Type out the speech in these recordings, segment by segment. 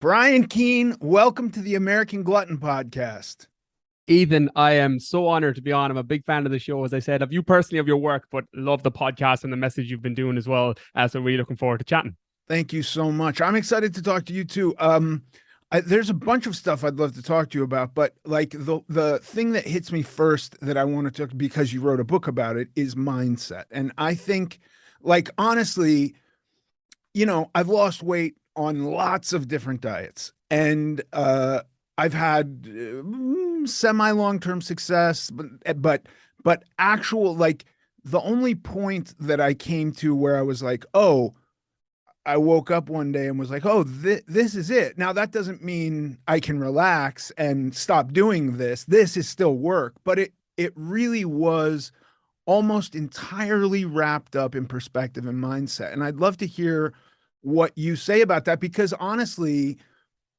Brian Keane, welcome to the American Glutton podcast. Ethan, I am so honored to be on. I'm a big fan of the show, as I said, of you personally, of your work, but love the podcast and the message you've been doing as well. So really looking forward to chatting. Thank you so much. I'm excited to talk to you too. There's a bunch of stuff I'd love to talk to you about, but like the thing that hits me first that I want to talk because you wrote a book about it is mindset. And I think, like honestly, I've lost weight on lots of different diets, and I've had semi long-term success, but actual like the only point that I came to where I was like, oh, I woke up one day and was like, oh, this is it. Now that doesn't mean I can relax and stop doing this. This is still work, but it really was almost entirely wrapped up in perspective and mindset. And I'd love to hear what you say about that because honestly,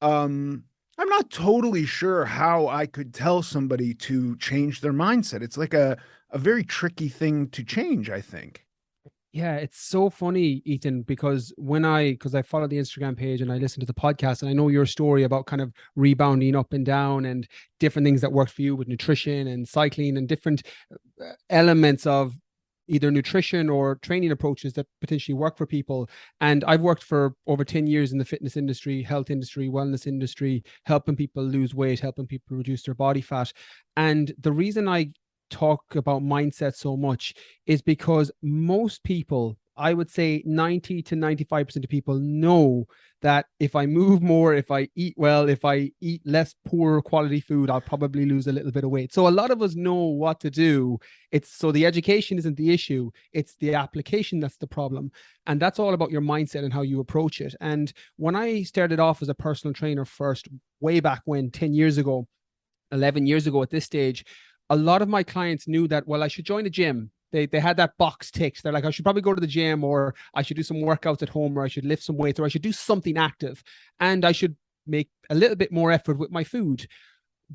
I'm not totally sure how I could tell somebody to change their mindset. It's like a very tricky thing to change, I think. Yeah, it's so funny, Ethan, because because I follow the Instagram page and I listen to the podcast, and I know your story about kind of rebounding up and down and different things that work for you with nutrition and cycling and different elements of either nutrition or training approaches that potentially work for people. And I've worked for over 10 years in the fitness industry, health industry, wellness industry, helping people lose weight, helping people reduce their body fat. And the reason I talk about mindset so much is because most people, I would say 90 to 95% of people know that if I move more, if I eat well, if I eat less poor quality food, I'll probably lose a little bit of weight. So a lot of us know what to do. It's so the education isn't the issue. It's the application that's the problem. And that's all about your mindset and how you approach it. And when I started off as a personal trainer first, way back when, 10 years ago, 11 years ago at this stage, a lot of my clients knew that, well, I should join a gym. They had that box ticked. They're like, I should probably go to the gym, or I should do some workouts at home, or I should lift some weights, or I should do something active. And I should make a little bit more effort with my food.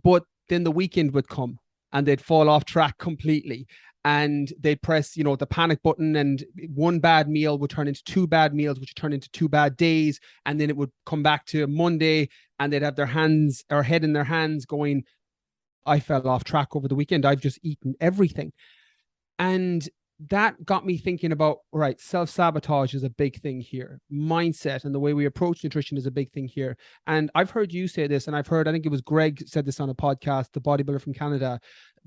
But then the weekend would come and they'd fall off track completely. And they'd press, the panic button, and one bad meal would turn into two bad meals, which would turn into 2 bad days. And then it would come back to Monday and they'd have their hands or head in their hands going, I fell off track over the weekend. I've just eaten everything. And that got me thinking about, right, self-sabotage is a big thing here. Mindset and the way we approach nutrition is a big thing here. And I've heard you say this, and I think it was Greg said this on a podcast, the bodybuilder from Canada,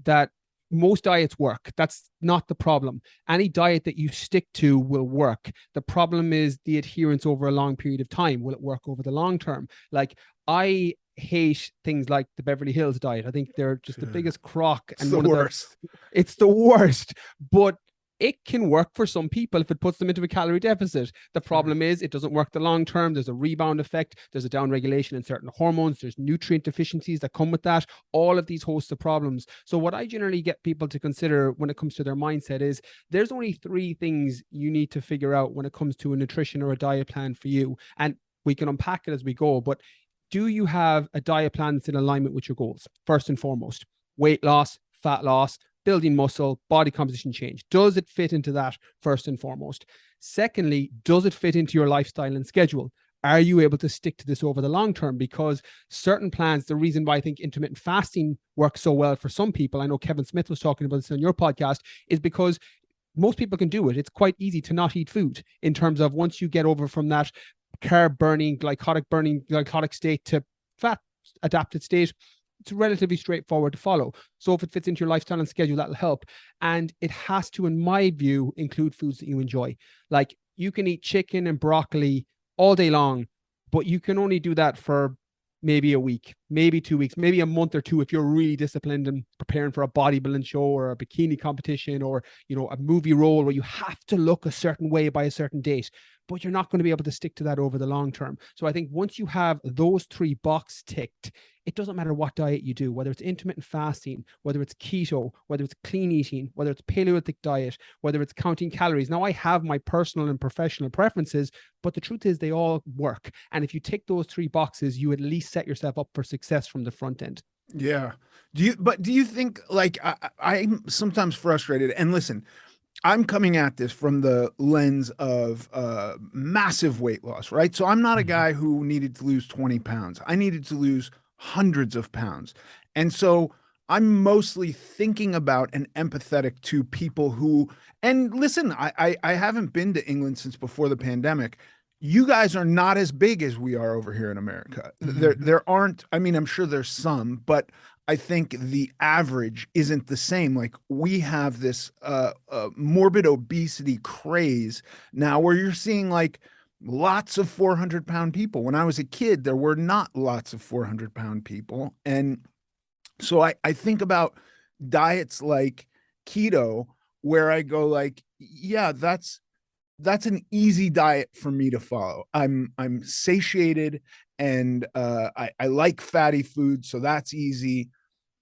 that most diets work. That's not the problem. Any diet that you stick to will work. The problem is the adherence over a long period of time. Will it work over the long term? Like, I hate things like the Beverly Hills diet. I think they're just the biggest crock. It's the worst. It's the worst, but it can work for some people if it puts them into a calorie deficit. The problem is it doesn't work the long term. There's a rebound effect. There's a down regulation in certain hormones. There's nutrient deficiencies that come with that. All of these hosts of problems. So what I generally get people to consider when it comes to their mindset is there's only 3 things you need to figure out when it comes to a nutrition or a diet plan for you. And we can unpack it as we go, but do you have a diet plan that's in alignment with your goals? First and foremost, weight loss, fat loss, building muscle, body composition change. Does it fit into that first and foremost? Secondly, does it fit into your lifestyle and schedule? Are you able to stick to this over the long term? Because certain plans, the reason why I think intermittent fasting works so well for some people, I know Kevin Smith was talking about this on your podcast, is because most people can do it. It's quite easy to not eat food in terms of once you get over from that carb burning, glycotic state to fat adapted state, it's relatively straightforward to follow. So if it fits into your lifestyle and schedule, that'll help. And it has to, in my view, include foods that you enjoy. Like, you can eat chicken and broccoli all day long, but you can only do that for maybe a week, maybe 2 weeks, maybe a month or 2 if you're really disciplined and preparing for a bodybuilding show or a bikini competition or, a movie role where you have to look a certain way by a certain date. But you're not going to be able to stick to that over the long term. So I think once you have those 3 boxes ticked, it doesn't matter what diet you do, whether it's intermittent fasting, whether it's keto, whether it's clean eating, whether it's Paleolithic diet, whether it's counting calories. Now, I have my personal and professional preferences, but the truth is they all work. And if you tick those 3 boxes, you at least set yourself up for success from the front end. Yeah. Do you think, like, I'm sometimes frustrated, and listen, I'm coming at this from the lens of massive weight loss, right? So I'm not a Mhm. guy who needed to lose 20 pounds. I needed to lose hundreds of pounds. And so I'm mostly thinking about and empathetic to people who, and listen, I haven't been to England since before the pandemic. You guys are not as big as we are over here in America. Mhm. There aren't, I mean, I'm sure there's some, but I think the average isn't the same. Like we have this morbid obesity craze now where you're seeing like lots of 400-pound people. When I was a kid, there were not lots of 400-pound people. And so I think about diets like keto where I go like, yeah, that's an easy diet for me to follow. I'm satiated and I like fatty food, so that's easy.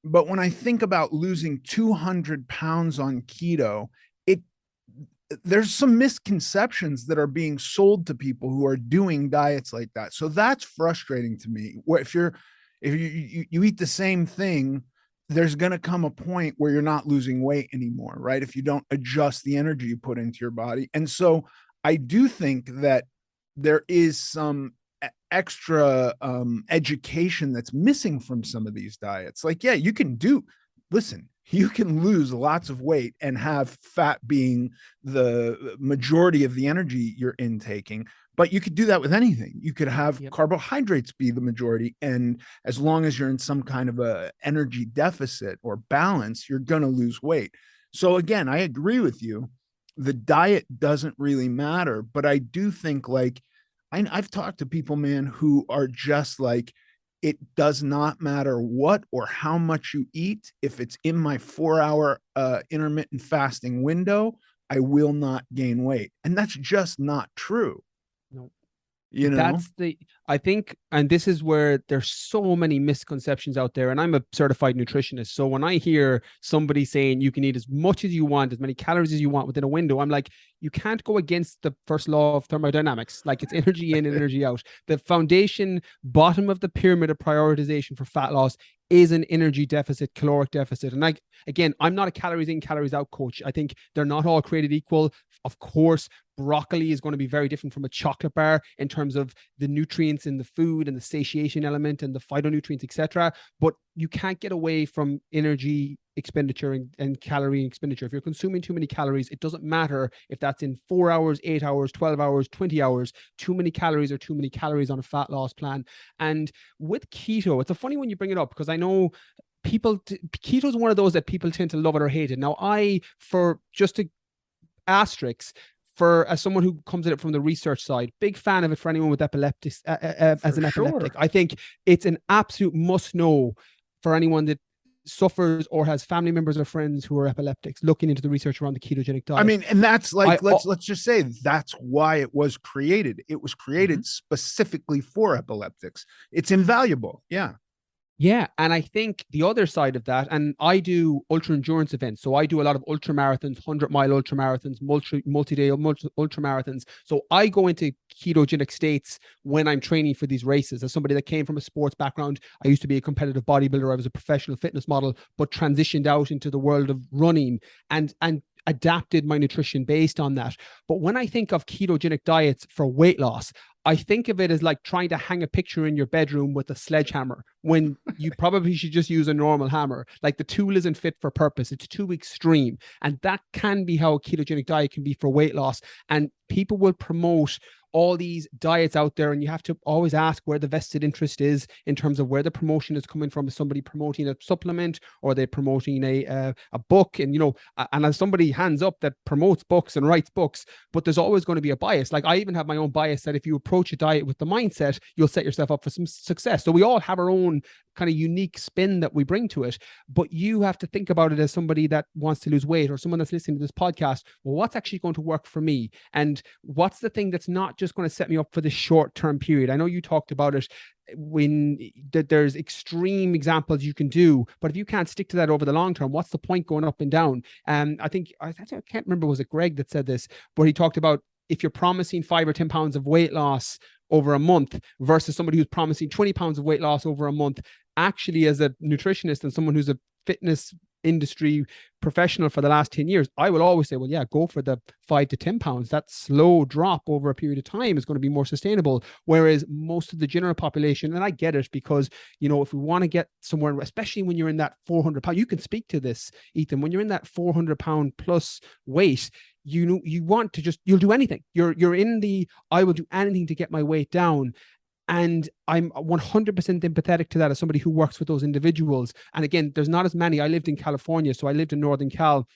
But when I think about losing 200 pounds on keto, it there's some misconceptions that are being sold to people who are doing diets like that. So that's frustrating to me. Where if you eat the same thing, there's going to come a point where you're not losing weight anymore, right? If you don't adjust the energy you put into your body. And so I do think that there is some extra education that's missing from some of these diets. Like, yeah, listen, you can lose lots of weight and have fat being the majority of the energy you're intaking, but you could do that with anything. You could have Yep. carbohydrates be the majority, and as long as you're in some kind of a energy deficit or balance, you're going to lose weight. So again, I agree with you. The diet doesn't really matter, but I do think like I've talked to people, man, who are just like, it does not matter what or how much you eat. If it's in my 4 hour intermittent fasting window, I will not gain weight. And that's just not true, No. you know? That's the I think, and this is where there's so many misconceptions out there, and I'm a certified nutritionist, so when I hear somebody saying you can eat as much as you want, as many calories as you want within a window, I'm like, you can't go against the first law of thermodynamics. Like, it's energy in and energy out. The foundation, bottom of the pyramid of prioritization for fat loss is an energy deficit, caloric deficit. And like, again, I'm not a calories in, calories out coach. I think they're not all created equal. Of course, broccoli is going to be very different from a chocolate bar in terms of the nutrients in the food and the satiation element and the phytonutrients, etc. But you can't get away from energy expenditure and calorie expenditure. If you're consuming too many calories, it doesn't matter if that's in 4 hours, 8 hours, 12 hours, 20 hours. Too many calories are too many calories on a fat loss plan. And with keto, it's a funny when you bring it up, because I know keto is one of those that people tend to love it or hate it. Now, for just to asterisk, for as someone who comes at it from the research side, big fan of it for anyone with epileptics, as For an epileptic. sure. I think it's an absolute must know for anyone that suffers or has family members or friends who are epileptics, looking into the research around the ketogenic I diet. mean, and that's I like, let's just say that's why it was created. It was Mhm. created specifically for epileptics. It's invaluable. Yeah. Yeah. And I think the other side of that, and I do ultra endurance events. So I do a lot of ultra marathons, 100-mile ultra marathons, multi day ultra marathons. So I go into ketogenic states when I'm training for these races. As somebody that came from a sports background, I used to be a competitive bodybuilder. I was a professional fitness model, but transitioned out into the world of running and adapted my nutrition based on that. But when I think of ketogenic diets for weight loss, I think of it as like trying to hang a picture in your bedroom with a sledgehammer when you probably should just use a normal hammer. Like, the tool isn't fit for purpose. It's too extreme. And that can be how a ketogenic diet can be for weight loss. And people will promote all these diets out there, and you have to always ask where the vested interest is in terms of where the promotion is coming from. Is somebody promoting a supplement, or are they promoting a book? And and as somebody hands up that promotes books and writes books, but there's always going to be a bias. Like, I even have my own bias that if you approach a diet with the mindset, you'll set yourself up for some success. So we all have our own kind of unique spin that we bring to it, but you have to think about it as somebody that wants to lose weight, or someone that's listening to this podcast. Well, what's actually going to work for me, and what's the thing that's not just going to set me up for the short-term period? I know you talked about it when that there's extreme examples you can do, but if you can't stick to that over the long term, what's the point going up and down? I think I can't remember, was it Greg that said this, but he talked about if you're promising 5 or 10 pounds of weight loss over a month versus somebody who's promising 20 pounds of weight loss over a month. Actually, as a nutritionist and someone who's a fitness industry professional for the last 10 years, I will always say, well, yeah, go for the 5 to 10 pounds. That slow drop over a period of time is going to be more sustainable. Whereas most of the general population, and I get it, because, you know, if we want to get somewhere, especially when you're in that 400 pound, you can speak to this, Ethan, when you're in that 400 pound plus weight, you want to just, you'll do anything. You're in the, I will do anything to get my weight down. And I'm 100% empathetic to that as somebody who works with those individuals. And again, there's not as many. I lived in California, so I lived in Northern Cal.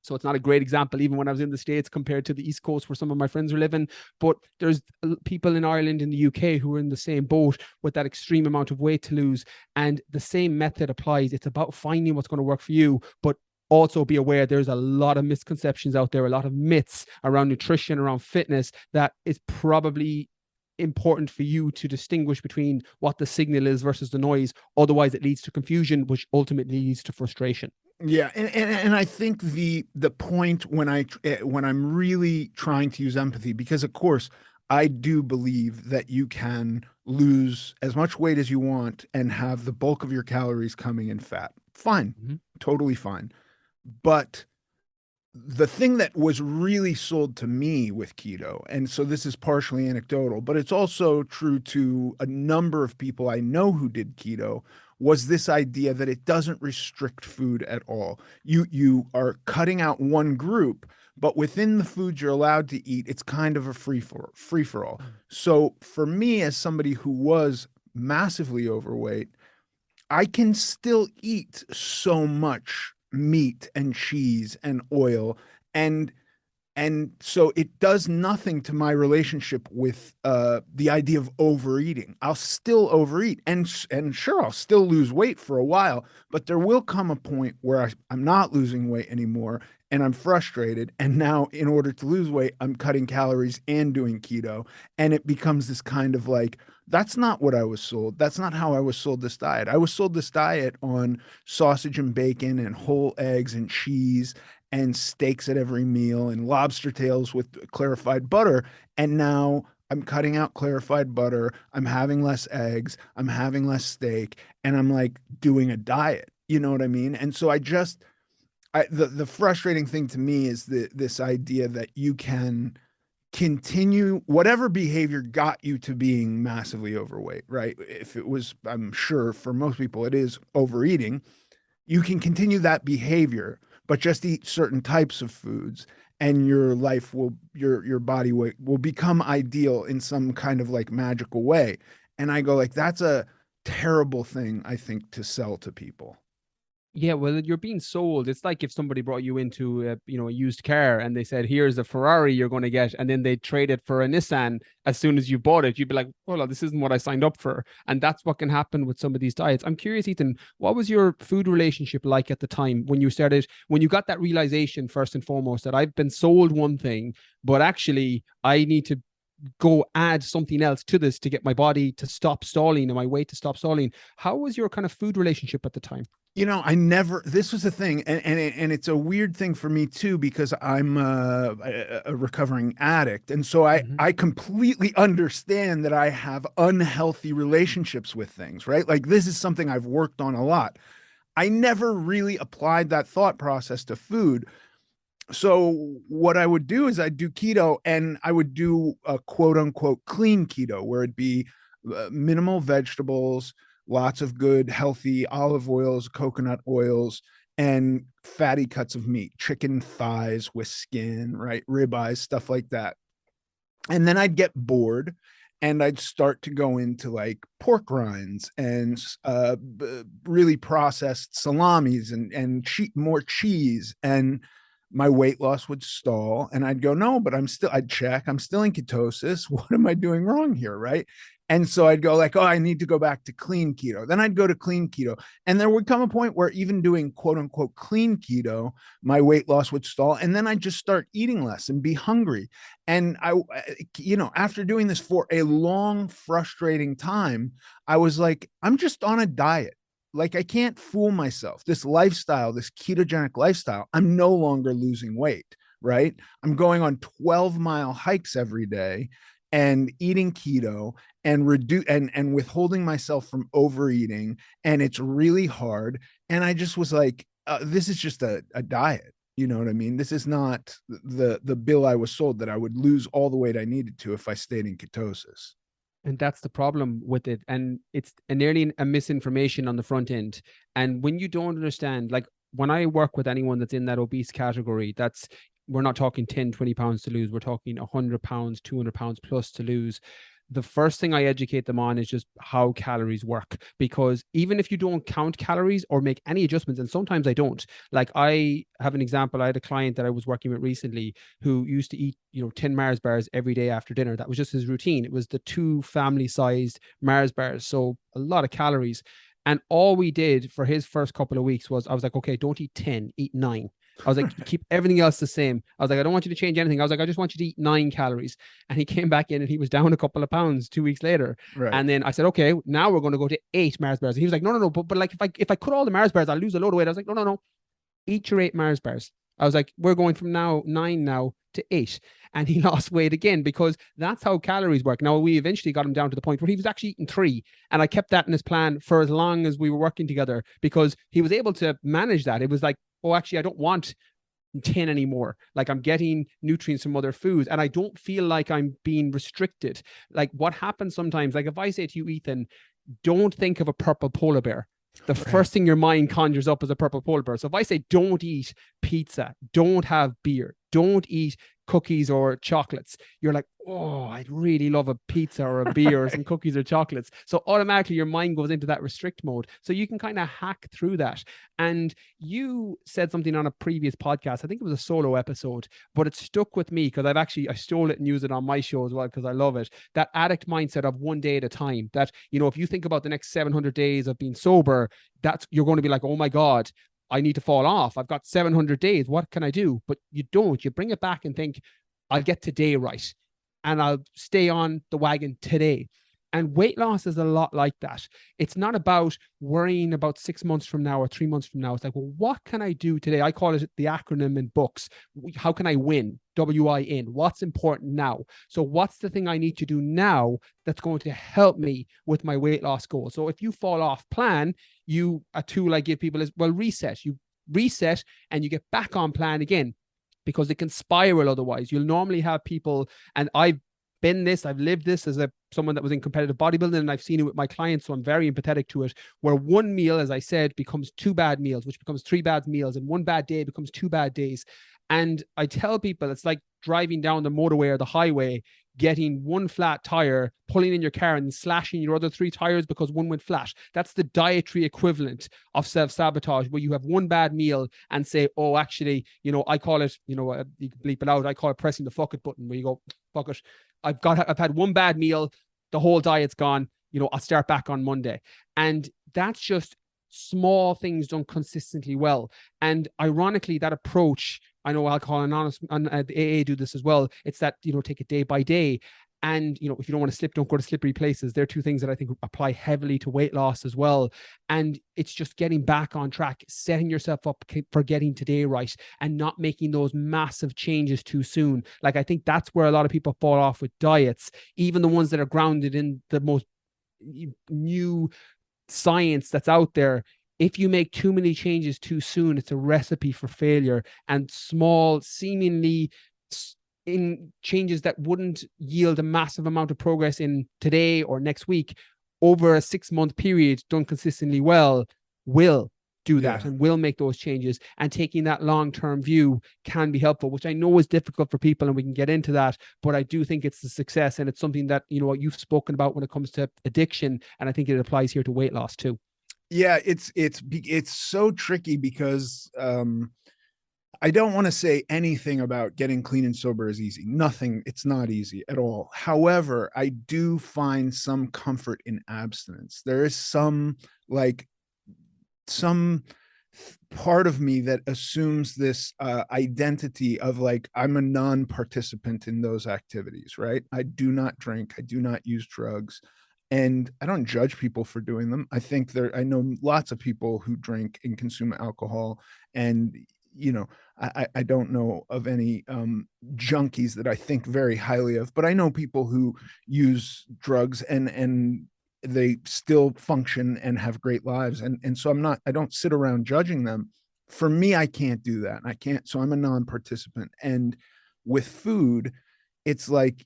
So it's not a great example, even when I was in the States, compared to the East Coast where some of my friends are living. But there's people in Ireland, in the UK, who are in the same boat with that extreme amount of weight to lose. And the same method applies. It's about finding what's going to work for you, but also be aware there's a lot of misconceptions out there, a lot of myths around nutrition, around fitness, that is probably important for you to distinguish between what the signal is versus the noise. Otherwise, it leads to confusion, which ultimately leads to frustration. Yeah, and I think the point when I'm really trying to use empathy, because of course I do believe that you can lose as much weight as you want and have the bulk of your calories coming in fat. Fine, Mhm. totally fine. But the thing that was really sold to me with keto, and so this is partially anecdotal, but it's also true to a number of people I know who did keto, was this idea that it doesn't restrict food at all. You are cutting out one group, but within the foods you're allowed to eat, it's kind of a free for all. So for me, as somebody who was massively overweight, I can still eat so much meat and cheese and oil, and so it does nothing to my relationship with the idea of overeating. I'll still overeat, and sure, I'll still lose weight for a while, but there will come a point where I'm not losing weight anymore, and I'm frustrated. And now, in order to lose weight, I'm cutting calories and doing keto, and it becomes this kind of like, that's not what I was sold. That's not how I was sold this diet. I was sold this diet on sausage and bacon and whole eggs and cheese and steaks at every meal and lobster tails with clarified butter. And now I'm cutting out clarified butter. I'm having less eggs. I'm having less steak. And I'm like doing a diet. You know what I mean? And so the frustrating thing to me is this idea that you can continue whatever behavior got you to being massively overweight, right? If it was, I'm sure for most people, it is overeating. You can continue that behavior, but just eat certain types of foods, and your life will, your body weight will become ideal in some kind of like magical way. And I go like, that's a terrible thing, I think, to sell to people. Yeah, well, you're being sold. It's like if somebody brought you into a, you know, a used car and they said, "Here's a Ferrari you're going to get," and then they trade it for a Nissan as soon as you bought it. You'd be like, "Hold on, this isn't what I signed up for." And that's what can happen with some of these diets. I'm curious, Ethan, what was your food relationship like at the time when you started, when you got that realization first and foremost that I've been sold one thing, but actually I need to go add something else to this to get my body to stop stalling and my weight to stop stalling. How was your kind of food relationship at the time? You know, I never, this was a thing, and it's a weird thing for me too, because I'm a recovering addict. And so Mhm. I completely understand that I have unhealthy relationships with things, right? Like this is something I've worked on a lot. I never really applied that thought process to food. So what I would do is I'd do keto, and I would do a quote unquote clean keto, where it'd be minimal vegetables, lots of good healthy olive oils, coconut oils, and fatty cuts of meat, chicken thighs with skin, right, ribeyes, stuff like that. And then I'd get bored, and I'd start to go into like pork rinds and really processed salamis and more cheese, and my weight loss would stall, and I'd go, no, but I'd check, I'm still in ketosis. What am I doing wrong here? Right. And so I'd go like, oh, I need to go back to clean keto. Then I'd go to clean keto. And there would come a point where even doing quote unquote clean keto, my weight loss would stall. And then I'd just start eating less and be hungry. And after doing this for a long, frustrating time, I was like, I'm just on a diet. Like, I can't fool myself. This lifestyle, this ketogenic lifestyle, I'm no longer losing weight, right? I'm going on 12-mile hikes every day and eating keto and withholding myself from overeating. And it's really hard. And I just was like, this is just a diet. You know what I mean? This is not the bill I was sold, that I would lose all the weight I needed to if I stayed in ketosis. And that's the problem with it. And it's nearly a misinformation on the front end. And when you don't understand, like when I work with anyone that's in that obese category, we're not talking 10, 20 pounds to lose. We're talking 100 pounds, 200 pounds plus to lose. The first thing I educate them on is just how calories work, because even if you don't count calories or make any adjustments, and sometimes I don't, like I have an example. I had a client that I was working with recently who used to eat, 10 Mars bars every day after dinner. That was just his routine. It was the 2 family sized Mars bars. So a lot of calories. And all we did for his first couple of weeks was I was like, okay, don't eat 10, eat 9. I was like, keep everything else the same. I was like, I don't want you to change anything. I was like, I just want you to eat 9 calories. And he came back in and he was down a couple of pounds 2 weeks later. Right. And then I said, okay, now we're going to go to 8 Mars bars. And he was like, no. But like, if I cut all the Mars bars, I'll lose a load of weight. I was like, no. Eat your 8 Mars bars. I was like, we're going from 9 now to 8. And he lost weight again, because that's how calories work. Now, we eventually got him down to the point where he was actually eating 3. And I kept that in his plan for as long as we were working together, because he was able to manage that. It was like, oh, actually, I don't want 10 anymore. Like, I'm getting nutrients from other foods and I don't feel like I'm being restricted. Like, what happens sometimes, like if I say to you, Ethan, don't think of a purple polar bear, the first thing your mind conjures up is a purple polar bear. So if I say don't eat pizza, don't have beer, don't eat cookies or chocolates, you're like, oh, I'd really love a pizza or a beer or some cookies or chocolates. So automatically your mind goes into that restrict mode. So you can kind of hack through that. And you said something on a previous podcast, I think it was a solo episode, but it stuck with me because I stole it and used it on my show as well, because I love it. That addict mindset of one day at a time, that, if you think about the next 700 days of being sober, you're going to be like, oh my God, I need to fall off. I've got 700 days. What can I do? But you don't. You bring it back and think, I'll get today right, and I'll stay on the wagon today. And weight loss is a lot like that. It's not about worrying about 6 months from now or 3 months from now. It's like, well, what can I do today? I call it the acronym in books. How can I win? WIN. What's important now? So what's the thing I need to do now that's going to help me with my weight loss goal? So if you fall off plan, a tool I give people is, well, reset. You reset and you get back on plan again, because it can spiral otherwise. You'll normally have people, and I've lived this as someone that was in competitive bodybuilding, and I've seen it with my clients, so I'm very empathetic to it, where one meal, as I said, becomes 2 bad meals, which becomes 3 bad meals, and one bad day becomes 2 bad days. And I tell people it's like driving down the motorway or the highway, getting one flat tire, pulling in your car and slashing your other 3 tires because one went flat. That's the dietary equivalent of self-sabotage, where you have one bad meal and say, oh, actually, I call it, you can bleep it out, I call it pressing the fuck it button, where you go, fuck it, I've had one bad meal, the whole diet's gone, I'll start back on Monday. And that's just small things done consistently well. And ironically, that approach, I know Alcohol Anonymous and the AA do this as well. It's that, take it day by day. And, if you don't want to slip, don't go to slippery places. They're 2 things that I think apply heavily to weight loss as well. And it's just getting back on track, setting yourself up for getting today right, and not making those massive changes too soon. Like, I think that's where a lot of people fall off with diets, even the ones that are grounded in the most new science that's out there. If you make too many changes too soon, it's a recipe for failure. And small, seemingly in changes that wouldn't yield a massive amount of progress in today or next week, over a 6-month period done consistently well, will do that and will make those changes. And taking that long-term view can be helpful, which I know is difficult for people, and we can get into that, but I do think it's a success, and it's something that, you've spoken about when it comes to addiction, and I think it applies here to weight loss too. Yeah, it's so tricky because I don't want to say anything about getting clean and sober is easy. Nothing, it's not easy at all. However, I do find some comfort in abstinence. There is some part of me that assumes this identity of like, I'm a non-participant in those activities, right? I do not drink, I do not use drugs, and I don't judge people for doing them. I know lots of people who drink and consume alcohol, and I don't know of any junkies that I think very highly of, but I know people who use drugs and they still function and have great lives. And so I don't sit around judging them. for me, I can't do that. I can't. So I'm a non-participant. And with food, it's like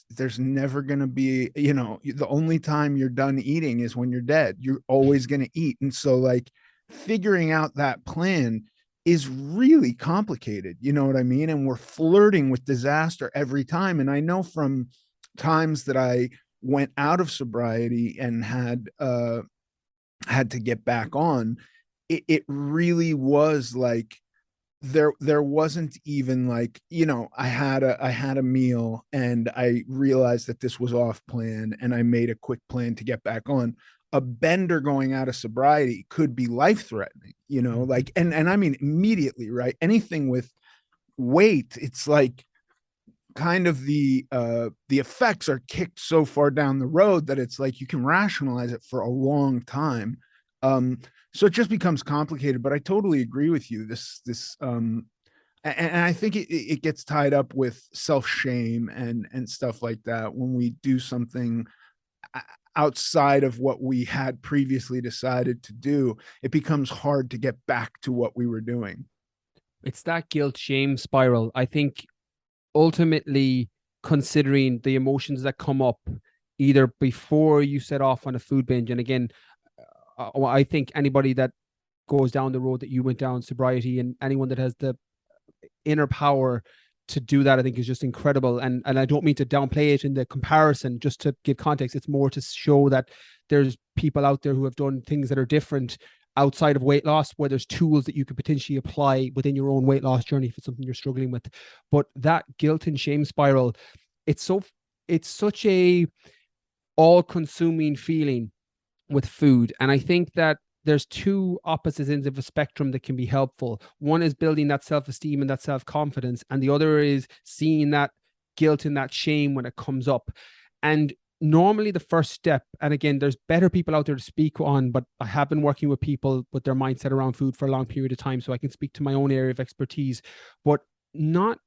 there's never going to be, the only time you're done eating is when you're dead. You're always going to eat. And so, like, figuring out that plan is really complicated. You know what I mean? And we're flirting with disaster every time. And I know from times that I went out of sobriety and had to get back on, it really was like there wasn't even like, I had a meal and I realized that this was off plan and I made a quick plan to get back on. A bender going out of sobriety could be life threatening, like, and I mean immediately, right? Anything with weight, it's like kind of the effects are kicked so far down the road that it's like you can rationalize it for a long time. So it just becomes complicated, but I totally agree with you. And I think it gets tied up with self-shame and stuff like that when we do something outside of what we had previously decided to do. It becomes hard to get back to what we were doing. It's that guilt shame spiral. I think ultimately, considering the emotions that come up either before you set off on a food binge, and again, I think anybody that goes down the road that you went down, sobriety, and anyone that has the inner power to do that, I think is just incredible. And I don't mean to downplay it in the comparison, just to give context. It's more to show that there's people out there who have done things that are different outside of weight loss, where there's tools that you could potentially apply within your own weight loss journey if it's something you're struggling with. But that guilt and shame spiral, it's such a all-consuming feeling with food. And I think that there's two opposite ends of a spectrum that can be helpful. One is building that self-esteem and that self-confidence, and the other is seeing that guilt and that shame when it comes up. And normally the first step, and again, there's better people out there to speak on, but I have been working with people with their mindset around food for a long period of time, so I can speak to my own area of expertise, but not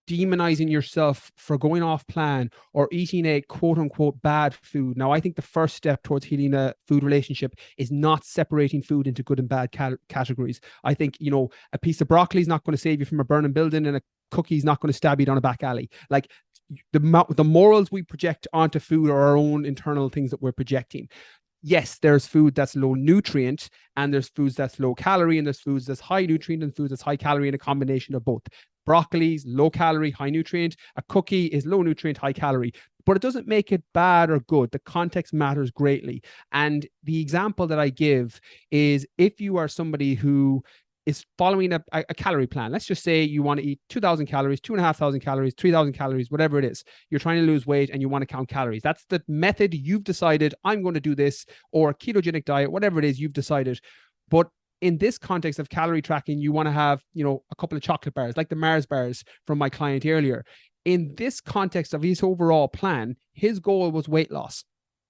demonizing yourself for going off plan or eating a quote unquote bad food. Now, I think the first step towards healing a food relationship is not separating food into good and bad categories. I think, a piece of broccoli is not going to save you from a burning building, and a cookie is not going to stab you down a back alley. Like, the morals we project onto food are our own internal things that we're projecting. Yes, there's food that's low nutrient, and there's foods that's low calorie, and there's foods that's high nutrient, and foods that's high calorie, and a combination of both. Broccoli's low calorie, high nutrient. A cookie is low nutrient, high calorie. But it doesn't make it bad or good. The context matters greatly. And the example that I give is, if you are somebody who is following a calorie plan. Let's just say you want to eat 2,000 calories, 2,500 calories, 3,000 calories, whatever it is. You're trying to lose weight and you want to count calories. That's the method you've decided, I'm going to do this, or a ketogenic diet, whatever it is you've decided. But in this context of calorie tracking, you want to have, a couple of chocolate bars, like the Mars bars from my client earlier. In this context of his overall plan, his goal was weight loss.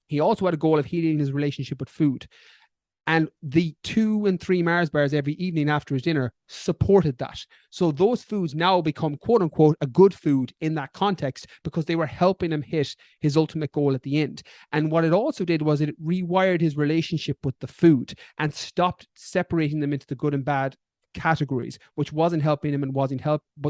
He also had a goal of healing his relationship with food. And the 2 and 3 Mars bars every evening after his dinner supported that. So those foods now become, quote unquote, a good food in that context, because they were helping him hit his ultimate goal at the end. And what it also did was it rewired his relationship with the food and stopped separating them into the good and bad categories, which wasn't helping him and wasn't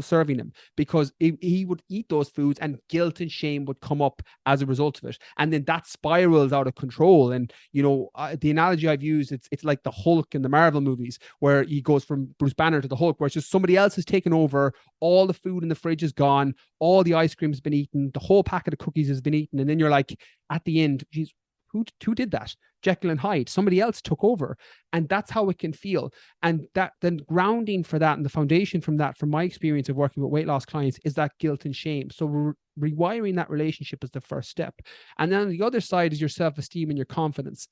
serving him, because he would eat those foods and guilt and shame would come up as a result of it, and then that spirals out of control. And the analogy I've used, it's like the Hulk in the Marvel movies, where he goes from Bruce Banner to the Hulk, where it's just somebody else has taken over, all the food in the fridge is gone, all the ice cream has been eaten, the whole packet of cookies has been eaten, and then you're like, at the end, geez, who did that? Jekyll and Hyde. Somebody else took over. And that's how it can feel. And that then grounding for that, and the foundation from that, from my experience of working with weight loss clients, is that guilt and shame. So rewiring that relationship is the first step. And then on the other side is your self-esteem and your confidence.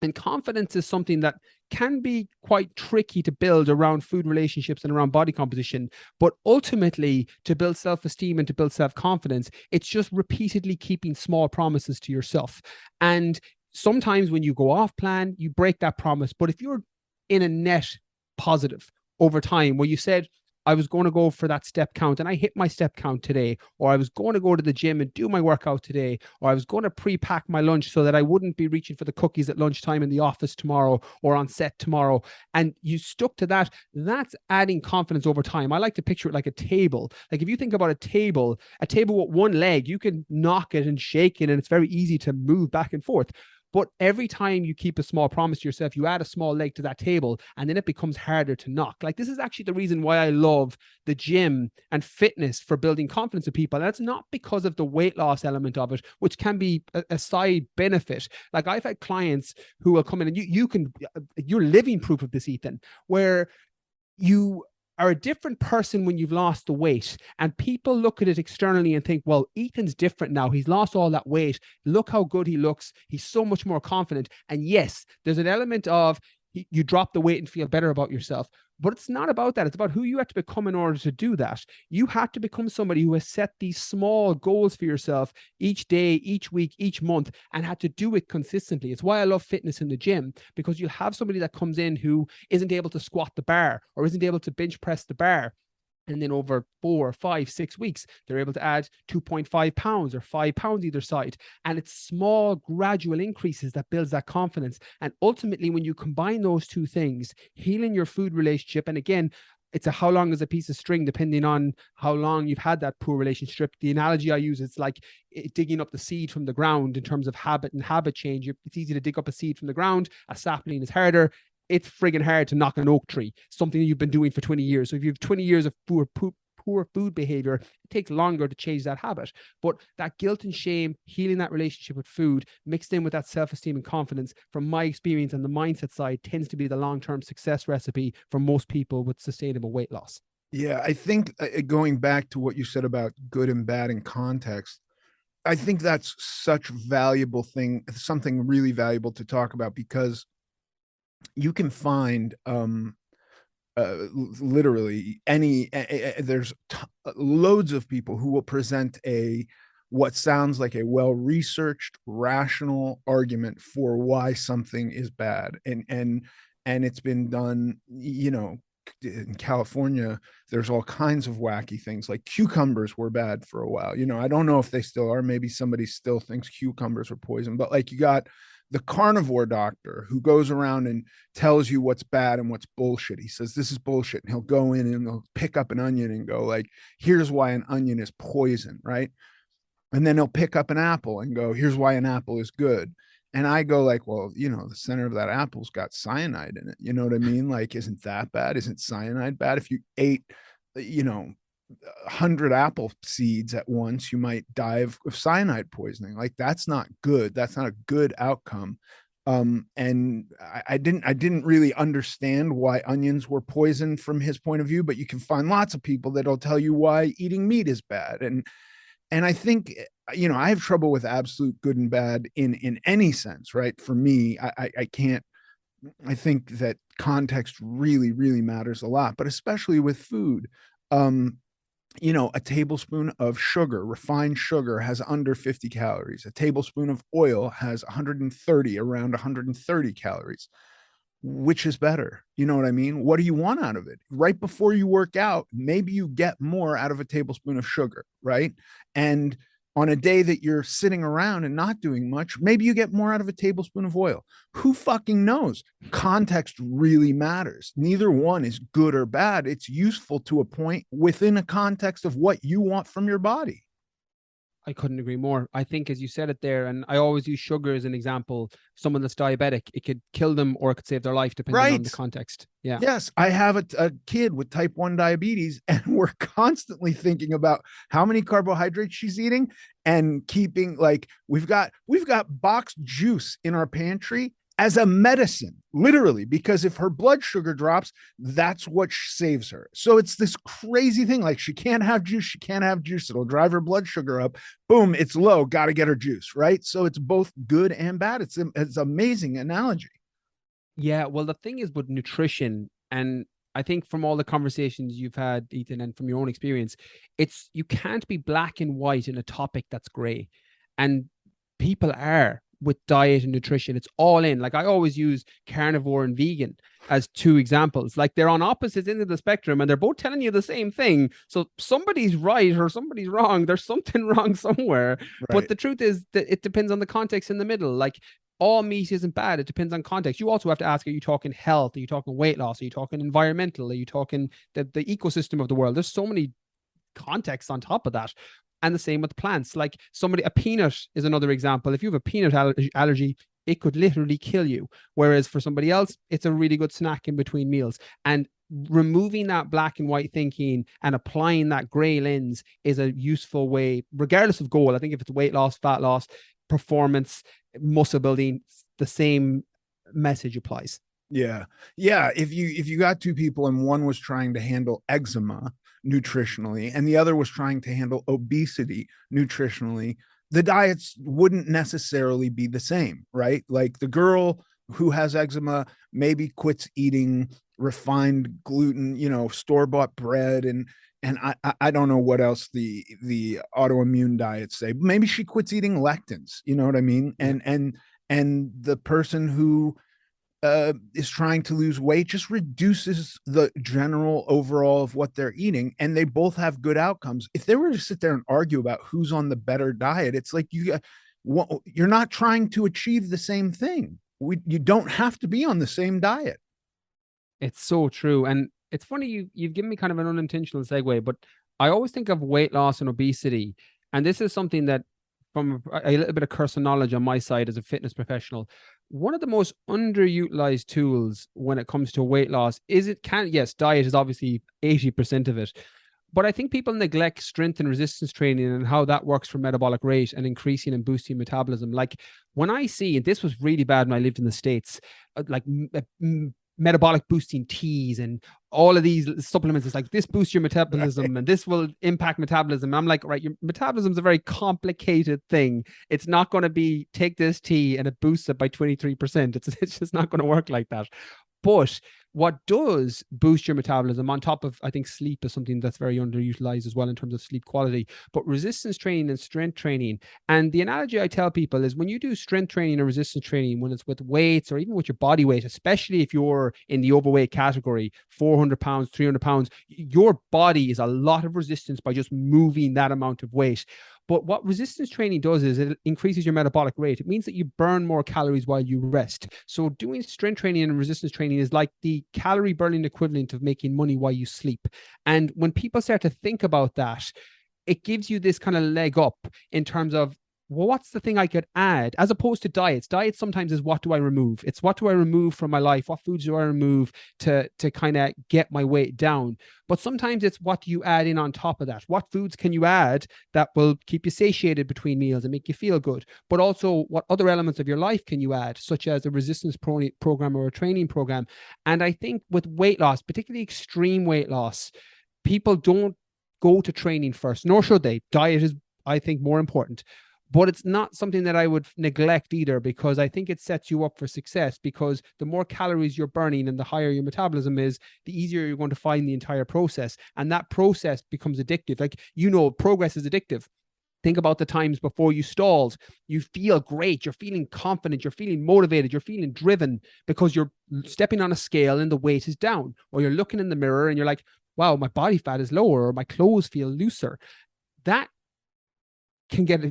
And confidence is something that can be quite tricky to build around food relationships and around body composition. But ultimately, to build self-esteem and to build self-confidence, it's just repeatedly keeping small promises to yourself. And sometimes when you go off plan, you break that promise. But if you're in a net positive over time, where you said, I was going to go for that step count and I hit my step count today, or I was going to go to the gym and do my workout today, or I was going to pre-pack my lunch so that I wouldn't be reaching for the cookies at lunchtime in the office tomorrow or on set tomorrow. And you stuck to that. That's adding confidence over time. I like to picture it like a table. Like if you think about a table with one leg, you can knock it and shake it, and it's very easy to move back and forth. But every time you keep a small promise to yourself, you add a small leg to that table, and then it becomes harder to knock. Like this is actually the reason why I love the gym and fitness for building confidence in people. And it's not because of the weight loss element of it, which can be a side benefit. Like I've had clients who will come in, and you're living proof of this, Ethan, where you are a different person when you've lost the weight, and people look at it externally and think, well, Ethan's different now. He's lost all that weight. Look how good he looks. He's so much more confident. And yes, there's an element of you drop the weight and feel better about yourself. But it's not about that. It's about who you have to become in order to do that. You have to become somebody who has set these small goals for yourself each day, each week, each month, and had to do it consistently. It's why I love fitness in the gym, because you'll have somebody that comes in who isn't able to squat the bar or isn't able to bench press the bar. And then over 4, 5, 6 weeks, they're able to add 2.5 pounds or 5 pounds either side. And it's small, gradual increases that builds that confidence. And ultimately, when you combine those two things, healing your food relationship, and again, it's a how long is a piece of string, depending on how long you've had that poor relationship. The analogy I use is like digging up the seed from the ground in terms of habit and habit change. It's easy to dig up a seed from the ground. A sapling is harder. It's friggin' hard to knock an oak tree, something you've been doing for 20 years. So if you have 20 years of poor food behavior, it takes longer to change that habit. But that guilt and shame, healing that relationship with food, mixed in with that self-esteem and confidence, from my experience on the mindset side, tends to be the long-term success recipe for most people with sustainable weight loss. Yeah, I think going back to what you said about good and bad in context, I think that's such a valuable thing, something really valuable to talk about, because you can find literally there's loads of people who will present what sounds like a well-researched, rational argument for why something is bad. And it's been done, in California, there's all kinds of wacky things, like cucumbers were bad for a while. I don't know if they still are. Maybe somebody still thinks cucumbers are poison, but like you got the carnivore doctor who goes around and tells you what's bad and what's bullshit. He says, this is bullshit. And he'll go in and he'll pick up an onion and go like, here's why an onion is poison, right? And then he'll pick up an apple and go, here's why an apple is good. And I go like, well, the center of that apple's got cyanide in it. You know what I mean? Like, isn't that bad? Isn't cyanide bad? If you ate, 100 apple seeds at once, you might die of cyanide poisoning. Like, that's not good. That's not a good outcome. And I didn't really understand why onions were poison from his point of view, but you can find lots of people that'll tell you why eating meat is bad. And I think, I have trouble with absolute good and bad in any sense, right? For me, I can't. I think that context really, really matters a lot, but especially with food. A tablespoon of sugar, refined sugar, has under 50 calories. A tablespoon of oil has around 130 calories. Which is better? You know what I mean? What do you want out of it? Right before you work out, maybe you get more out of a tablespoon of sugar, right? And on a day that you're sitting around and not doing much, maybe you get more out of a tablespoon of oil. Who fucking knows? Context really matters. Neither one is good or bad. It's useful to a point within a context of what you want from your body. I couldn't agree more. I think, as you said it there, and I always use sugar as an example. Someone that's diabetic, it could kill them or it could save their life, depending on the context. Yeah. Yes, I have a kid with type 1 diabetes, and we're constantly thinking about how many carbohydrates she's eating and keeping, like, we've got boxed juice in our pantry as a medicine, literally, because if her blood sugar drops, that's what saves her. So it's this crazy thing. Like, she can't have juice. It'll drive her blood sugar up. Boom, it's low. Got to get her juice, right? So it's both good and bad. It's amazing analogy. Yeah. Well, the thing is with nutrition, and I think from all the conversations you've had, Ethan, and from your own experience, you can't be black and white in a topic that's gray. And people are with diet and nutrition. It's all in. Like, I always use carnivore and vegan. as two examples. Like they're on opposite ends of the spectrum and they're both telling you the same thing. So somebody's right or somebody's wrong. There's something wrong somewhere. But Right. the truth is that it depends on the context in the middle. Like all meat isn't bad. It depends on context. You also have to ask, are you talking health? Are you talking weight loss? Are you talking environmental? Are you talking the ecosystem of the world? There's so many contexts on top of that. And the same with plants. Like a peanut is another example. If you have a peanut allergy, it could literally kill you. Whereas for somebody else, it's a really good snack in between meals. And removing that black and white thinking and applying that gray lens is a useful way, regardless of goal. I think if it's weight loss, fat loss, performance, muscle building, the same message applies. Yeah. Yeah. If you got two people and one was trying to handle eczema nutritionally and the other was trying to handle obesity nutritionally, the diets wouldn't necessarily be the same, right? Like the girl who has eczema maybe quits eating refined gluten, store-bought bread, and I don't know what else the autoimmune diets say. Maybe she quits eating lectins, you know what I mean? Yeah. And the person who is trying to lose weight just reduces the general overall of what they're eating, and they both have good outcomes. If they were to sit there and argue about who's on the better diet, it's like you're not trying to achieve the same thing. You don't have to be on the same diet. It's so true. And it's funny, you've given me kind of an unintentional segue, but I always think of weight loss and obesity. And this is something that, from a little bit of cursory knowledge on my side as a fitness professional, one of the most underutilized tools when it comes to weight loss is yes, diet is obviously 80% of it. But I think people neglect strength and resistance training and how that works for metabolic rate and increasing and boosting metabolism. Like when I see, and this was really bad when I lived in the States, like metabolic boosting teas and all of these supplements. It's like this boosts your metabolism and this will impact metabolism. I'm like, right, your metabolism is a very complicated thing. It's not going to be take this tea and it boosts it by 23%. It's just not going to work like that. But what does boost your metabolism on top of, I think sleep is something that's very underutilized as well in terms of sleep quality, but resistance training and strength training. And the analogy I tell people is when you do strength training or resistance training, when it's with weights or even with your body weight, especially if you're in the overweight category, 400 pounds, 300 pounds, your body is a lot of resistance by just moving that amount of weight. But what resistance training does is it increases your metabolic rate. It means that you burn more calories while you rest. So doing strength training and resistance training is like the calorie burning equivalent of making money while you sleep. And when people start to think about that, it gives you this kind of leg up in terms of, well, what's the thing I could add as opposed to diets? Diets sometimes is what do I remove? It's what do I remove from my life? What foods do I remove to kind of get my weight down? But sometimes it's what do you add in on top of that? What foods can you add that will keep you satiated between meals and make you feel good? But also what other elements of your life can you add, such as a resistance program or a training program? And I think with weight loss, particularly extreme weight loss, people don't go to training first, nor should they. Diet is, I think, more important. But it's not something that I would neglect either, because I think it sets you up for success, because the more calories you're burning and the higher your metabolism is, the easier you're going to find the entire process. And that process becomes addictive. Like, progress is addictive. Think about the times before you stalled. You feel great. You're feeling confident. You're feeling motivated. You're feeling driven because you're stepping on a scale and the weight is down. Or you're looking in the mirror and you're like, wow, my body fat is lower, or my clothes feel looser. That